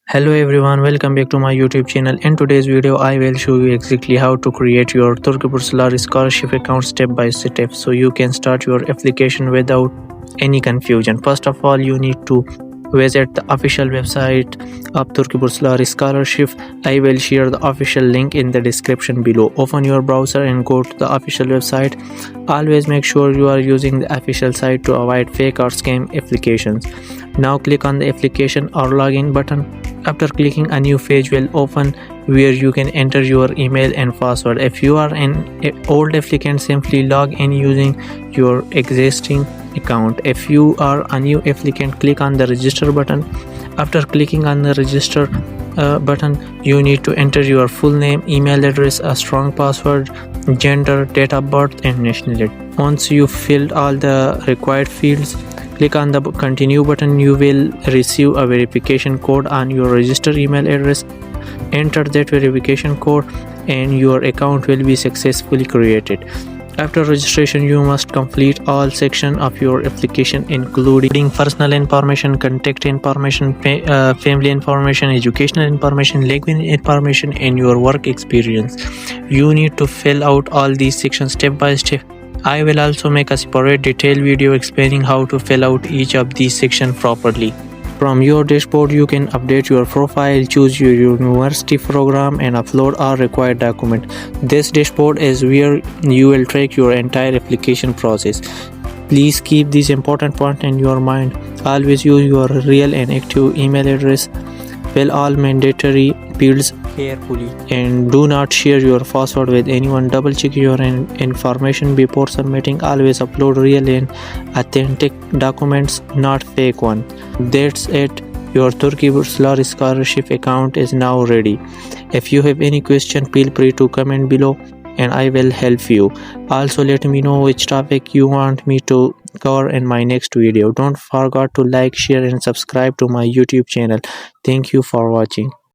Hello everyone, welcome back to my YouTube channel. In today's video, I will show you exactly how to create your Turkish Bursları Scholarship account step by step so you can start your application without any confusion. First of all, you need to visit the official website of Turkish Bursları Scholarship. I will share the official link in the description below. Open your browser and go to the official website. Always make sure you are using the official site to avoid fake or scam applications. Now click on the application or login button. After clicking, a new page will open where you can enter your email and password. If you are an old applicant, simply log in using your existing account. If you are a new applicant, click on the register button. After clicking on the register button, you need to enter your full name, email address, a strong password, gender, date of birth, and nationality. Once you filled all the required fields, click on the continue button. You will receive a verification code on your registered email address. Enter that verification code and your account will be successfully created. After registration, you must complete all sections of your application, including personal information, contact information, family information, educational information, language information, and your work experience. You need to fill out all these sections step by step. I will also make a separate detailed video explaining how to fill out each of these sections properly. From your dashboard, you can update your profile, choose your university program, and upload all required documents. This dashboard is where you will track your entire application process. Please keep these important points in your mind. Always use your real and active email address. Fill all mandatory fields carefully and do not share your password with anyone. Double check your information before submitting. Always upload real and authentic documents, not fake ones. That's it. Your Turkish Bursları Scholarship account is now ready. If you have any question, feel free to comment below and I will help you. Also, let me know which topic you want me to cover in my next video. Don't forget to like, share, and subscribe to my YouTube channel. Thank you for watching.